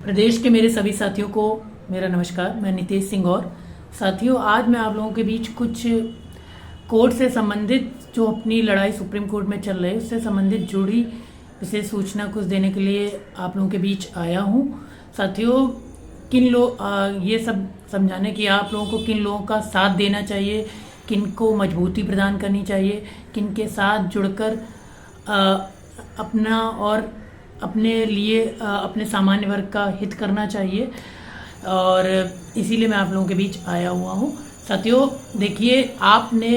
प्रदेश के मेरे सभी साथियों को मेरा नमस्कार। मैं नितेश सिंह और साथियों, आज मैं आप लोगों के बीच कुछ कोर्ट से संबंधित जो अपनी लड़ाई सुप्रीम कोर्ट में चल रही है उससे संबंधित जुड़ी विशेष सूचना कुछ देने के लिए आप लोगों के बीच आया हूँ। साथियों, किन लोग ये सब समझाने कि आप लोगों को किन लोगों का साथ देना चाहिए, किन को मजबूती प्रदान करनी चाहिए, किन के साथ जुड़कर अपना और अपने लिए अपने सामान्य वर्ग का हित करना चाहिए, और इसीलिए मैं आप लोगों के बीच आया हुआ हूँ। साथियों देखिए, आपने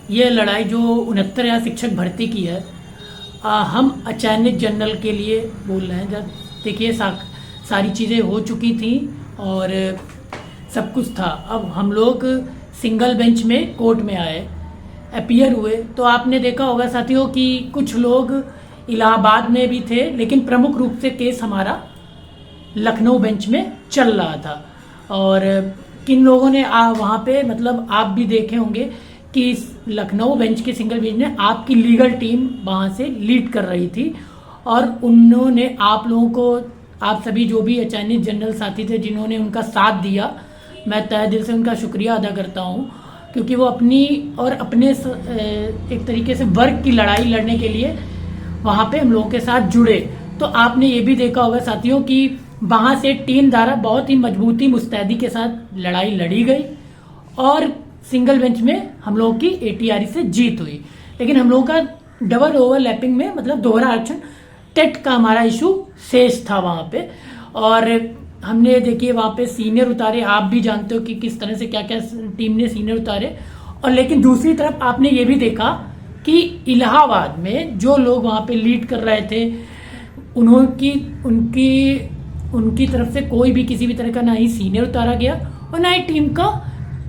ये लड़ाई जो 69 शिक्षक भर्ती की है, हम अचानक जनरल के लिए बोल रहे हैं। जब देखिए सारी चीज़ें हो चुकी थी और सब कुछ था, अब हम लोग सिंगल बेंच में कोर्ट में आए, अपीयर हुए, तो आपने देखा होगा साथियों कि कुछ लोग इलाहाबाद में भी थे, लेकिन प्रमुख रूप से केस हमारा लखनऊ बेंच में चल रहा था। और किन लोगों ने वहाँ पे, मतलब आप भी देखे होंगे कि लखनऊ बेंच के सिंगल बेंच में आपकी लीगल टीम वहाँ से लीड कर रही थी, और उन्होंने आप लोगों को, आप सभी जो भी अचानक जनरल साथी थे जिन्होंने उनका साथ दिया, मैं तहे दिल से उनका शुक्रिया अदा करता हूँ, क्योंकि वो अपनी और अपने एक तरीके से वर्ग की लड़ाई लड़ने के लिए वहाँ पे हम लोगों के साथ जुड़े। तो आपने ये भी देखा होगा साथियों कि वहाँ से टीम द्वारा बहुत ही मजबूती मुस्तैदी के साथ लड़ाई लड़ी गई और सिंगल बेंच में हम लोगों की एटीआरई से जीत हुई। लेकिन हम लोगों का डबल ओवरलैपिंग में, मतलब दोहरा आरक्षण, टेट का हमारा इशू शेष था वहाँ पे। और हमने देखिए वहाँ पे सीनियर उतारे, आप भी जानते हो कि किस तरह से क्या क्या टीम ने सीनियर उतारे। और लेकिन दूसरी तरफ आपने ये भी देखा कि इलाहाबाद में जो लोग वहाँ पे लीड कर रहे थे, उनकी तरफ से कोई भी किसी भी तरह का ना ही सीनियर उतारा गया और ना ही टीम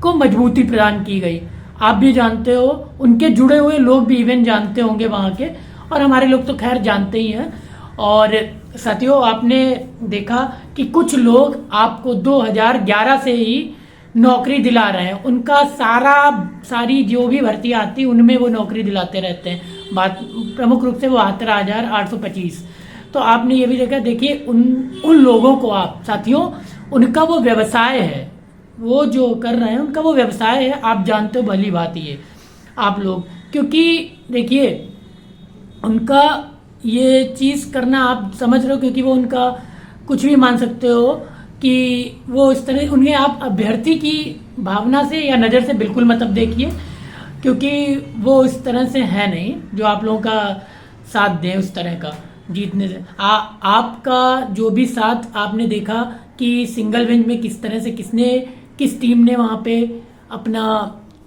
को मजबूती प्रदान की गई। आप भी जानते हो, उनके जुड़े हुए लोग भी इवन जानते होंगे वहाँ के, और हमारे लोग तो खैर जानते ही हैं। और साथियों, आपने देखा कि कुछ लोग आपको 2011 से ही नौकरी दिला रहे हैं, उनका सारी जो भी भर्ती आती है उनमें वो नौकरी दिलाते रहते हैं। बात प्रमुख रूप से वो 72,825। तो आपने ये भी देखा, देखिए उन लोगों को आप साथियों, उनका वो व्यवसाय है, वो जो कर रहे हैं उनका वो व्यवसाय है। आप जानते हो भली बात ये आप लोग, क्योंकि देखिए उनका ये चीज़ करना आप समझ रहे हो, क्योंकि वो उनका कुछ भी मान सकते हो कि वो इस तरह, उन्हें आप अभ्यर्थी की भावना से या नज़र से बिल्कुल मत देखिए, क्योंकि वो इस तरह से है नहीं जो आप लोगों का साथ दें उस तरह का जीतने से। आपका जो भी साथ आपने देखा कि सिंगल बेंच में किस तरह से किस टीम ने वहाँ पे अपना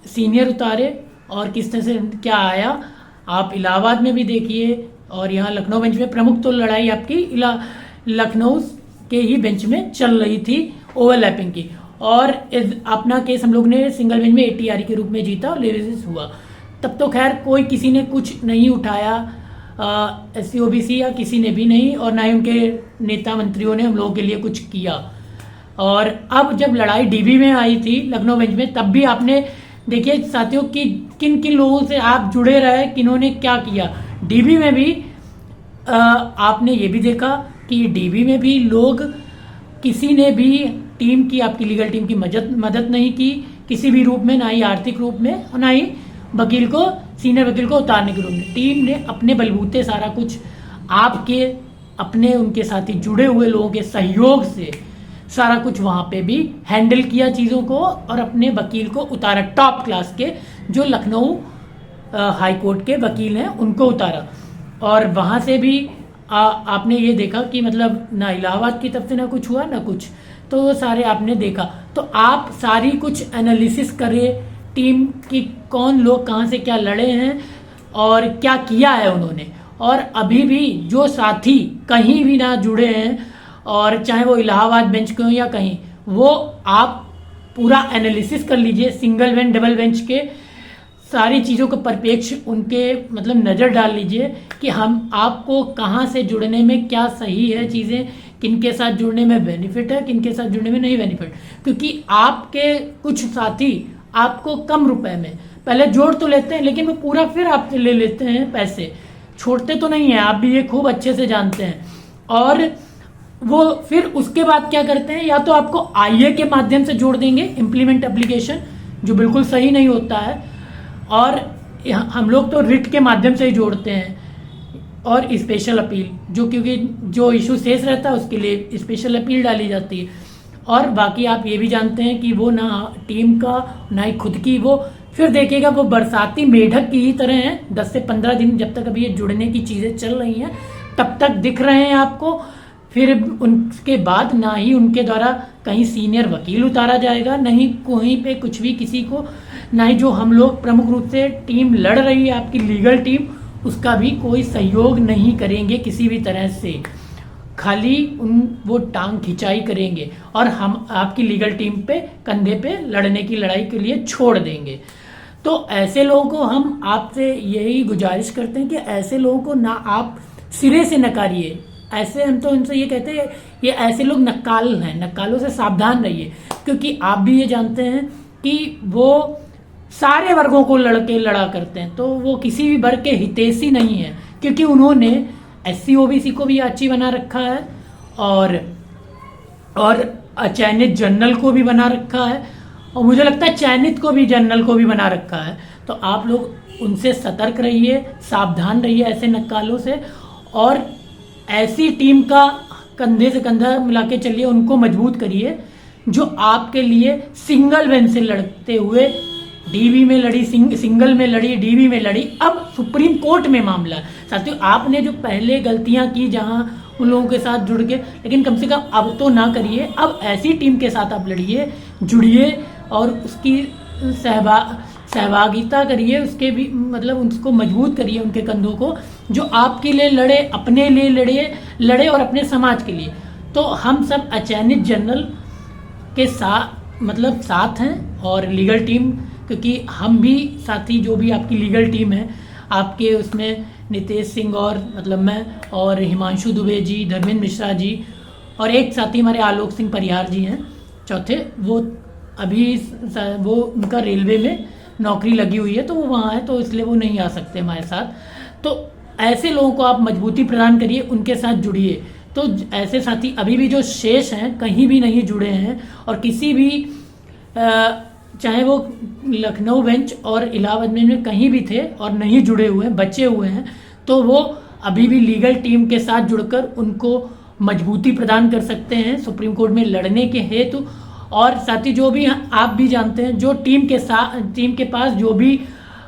सीनियर उतारे और किस तरह से क्या आया। आप इलाहाबाद में भी देखिए, और यहाँ लखनऊ बेंच में प्रमुख तो लड़ाई आपकी लखनऊ के ही बेंच में चल रही थी ओवरलैपिंग की। और अपना केस हम लोग ने सिंगल बेंच में एटीआरई के रूप में जीता और लेविस हुआ। तब तो खैर कोई किसी ने कुछ नहीं उठाया, एससी ओबीसी या किसी ने भी नहीं, और ना ही उनके नेता मंत्रियों ने हम लोगों के लिए कुछ किया। और अब जब लड़ाई डीबी में आई थी लखनऊ बेंच में, तब भी आपने देखिए साथियों कि किन किन लोगों से आप जुड़े रहे, किन्होंने क्या किया। डीबी में भी आपने ये भी देखा कि डीबी में भी लोग, किसी ने भी टीम की, आपकी लीगल टीम की मदद नहीं की किसी भी रूप में, ना ही आर्थिक रूप में और ना ही सीनियर वकील को उतारने के रूप में। टीम ने अपने बलबूते सारा कुछ आपके अपने उनके साथी जुड़े हुए लोगों के सहयोग से सारा कुछ वहाँ पे भी हैंडल किया चीज़ों को, और अपने वकील को उतारा, टॉप क्लास के जो लखनऊ हाई कोर्ट के वकील हैं उनको उतारा। और वहाँ से भी आपने ये देखा कि मतलब ना इलाहाबाद की तरफ से ना कुछ हुआ ना कुछ, तो सारे आपने देखा। तो आप सारी कुछ एनालिसिस करें टीम की, कौन लोग कहाँ से क्या लड़े हैं और क्या किया है उन्होंने। और अभी भी जो साथी कहीं भी ना जुड़े हैं, और चाहे वो इलाहाबाद बेंच के हो या कहीं, वो आप पूरा एनालिसिस कर लीजिए सिंगल बेंच डबल बेंच के सारी चीज़ों को परिप्रेक्ष्य उनके, मतलब नज़र डाल लीजिए कि हम आपको कहाँ से जुड़ने में क्या सही है चीज़ें, किनके साथ जुड़ने में बेनिफिट है, किनके साथ जुड़ने में नहीं बेनिफिट। क्योंकि आपके कुछ साथी आपको कम रुपए में पहले जोड़ तो लेते हैं, लेकिन वो पूरा फिर आपसे ले लेते हैं पैसे, छोड़ते तो नहीं है, आप भी ये खूब अच्छे से जानते हैं। और वो फिर उसके बाद क्या करते हैं, या तो आपको आईए के माध्यम से जोड़ देंगे, इम्प्लीमेंट एप्लीकेशन, जो बिल्कुल सही नहीं होता है, और हम लोग तो रिट के माध्यम से ही जोड़ते हैं, और स्पेशल अपील, जो क्योंकि जो इशू शेष रहता है उसके लिए स्पेशल अपील डाली जाती है। और बाकी आप ये भी जानते हैं कि वो ना टीम का ना ही खुद की, वो फिर देखिएगा वो बरसाती मेढक की ही तरह है। 10 से 15 दिन जब तक अभी ये जुड़ने की चीज़ें चल रही हैं तब तक दिख रहे हैं आपको। फिर उनके बाद ना ही उनके द्वारा कहीं सीनियर वकील उतारा जाएगा, नहीं कहीं पे कुछ भी किसी को, ना ही जो हम लोग प्रमुख रूप से टीम लड़ रही है आपकी लीगल टीम, उसका भी कोई सहयोग नहीं करेंगे किसी भी तरह से, खाली वो टांग खिंचाई करेंगे और हम आपकी लीगल टीम पे कंधे पे लड़ने की लड़ाई के लिए छोड़ देंगे। तो ऐसे लोगों को हम आपसे यही गुजारिश करते हैं कि ऐसे लोगों को ना आप सिरे से नकारिए। ऐसे हम तो उनसे ये कहते हैं, ये ऐसे लोग नक्काल हैं, नक्कालों से सावधान रहिए, क्योंकि आप भी ये जानते हैं कि वो सारे वर्गों को लड़ा करते हैं, तो वो किसी भी वर्ग के हितैषी नहीं है, क्योंकि उन्होंने SC OBC को भी याची बना रखा है और चयनित जनरल को भी बना रखा है, और मुझे लगता है चयनित को भी जनरल को भी बना रखा है। तो आप लोग उनसे सतर्क रहिए, सावधान रहिए ऐसे नक्कालों से, और ऐसी टीम का कंधे से कंधा मिला के चलिए, उनको मजबूत करिए जो आपके लिए सिंगल बेंच से लड़ते हुए DB में लड़ी, सिंगल में लड़ी, DB में लड़ी, अब सुप्रीम कोर्ट में मामला है। साथियों, आपने जो पहले गलतियां की जहां उन लोगों के साथ जुड़ के, लेकिन कम से कम अब तो ना करिए। अब ऐसी टीम के साथ आप लड़िए, जुड़िए और उसकी सहभागिता करिए, उसके भी मतलब उसको मजबूत करिए, उनके कंधों को, जो आपके लिए लड़े, अपने लिए लड़े और अपने समाज के लिए। तो हम सब अचयनित जनरल के साथ हैं, और लीगल टीम, क्योंकि हम भी साथी, जो भी आपकी लीगल टीम है आपके, उसमें नितेश सिंह और मतलब मैं और हिमांशु दुबे जी, धर्मेंद्र मिश्रा जी, और एक साथी हमारे आलोक सिंह परिहार जी हैं चौथे, वो अभी वो उनका रेलवे में नौकरी लगी हुई है, तो वो वहाँ है, तो इसलिए वो नहीं आ सकते हमारे साथ। तो ऐसे लोगों को आप मजबूती प्रदान करिए, उनके साथ जुड़िए। तो ऐसे साथी अभी भी जो शेष हैं, कहीं भी नहीं जुड़े हैं, और किसी भी चाहे वो लखनऊ बेंच और इलाहाबाद में कहीं भी थे और नहीं जुड़े हुए हैं, बचे हुए हैं, तो वो अभी भी लीगल टीम के साथ जुड़कर उनको मजबूती प्रदान कर सकते हैं सुप्रीम कोर्ट में लड़ने के हेतु। और साथी, जो भी आप भी जानते हैं, जो टीम के पास जो भी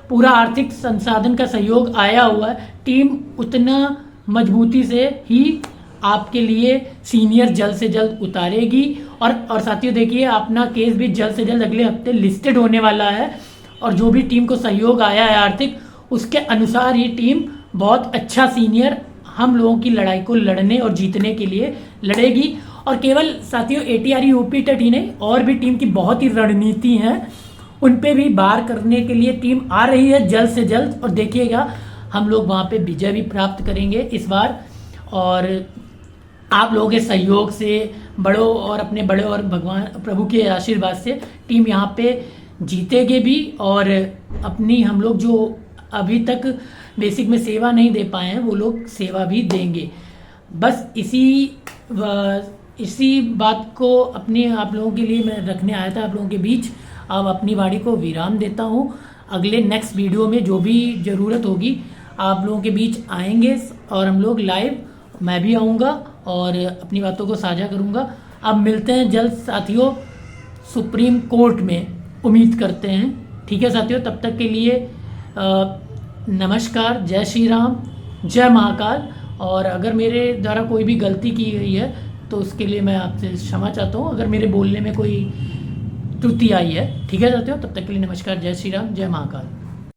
पूरा आर्थिक संसाधन का सहयोग आया हुआ है, टीम उतना मजबूती से ही आपके लिए सीनियर जल्द से जल्द उतारेगी। और साथियों देखिए, अपना केस भी जल्द से जल्द अगले हफ्ते लिस्टेड होने वाला है, और जो भी टीम को सहयोग आया है आर्थिक, उसके अनुसार ही टीम बहुत अच्छा सीनियर हम लोगों की लड़ाई को लड़ने और जीतने के लिए लड़ेगी। और केवल साथियों ATRE UP तट ही नहीं, और भी टीम की बहुत ही रणनीति हैं, उन पे भी बार करने के लिए टीम आ रही है जल्द से जल्द, और देखिएगा हम लोग वहाँ पे विजय भी प्राप्त करेंगे इस बार। और आप लोगों के सहयोग से, बड़ों और अपने बड़े और भगवान प्रभु के आशीर्वाद से टीम यहाँ पे जीतेगी भी, और अपनी हम लोग जो अभी तक बेसिक में सेवा नहीं दे पाए हैं वो लोग सेवा भी देंगे। बस इसी बात को अपने आप लोगों के लिए मैं रखने आया था आप लोगों के बीच। अब अपनी वाणी को विराम देता हूँ। अगले नेक्स्ट वीडियो में जो भी ज़रूरत होगी आप लोगों के बीच आएंगे, और हम लोग लाइव, मैं भी आऊँगा और अपनी बातों को साझा करूँगा। अब मिलते हैं जल्द साथियों सुप्रीम कोर्ट में, उम्मीद करते हैं। ठीक है साथियों, तब तक के लिए नमस्कार, जय श्री राम, जय महाकाल। और अगर मेरे द्वारा कोई भी गलती की गई है तो उसके लिए मैं आपसे क्षमा चाहता हूँ, अगर मेरे बोलने में कोई त्रुटि आई है। ठीक है साथियों, तब तक के लिए नमस्कार, जय श्री राम, जय महाकाल।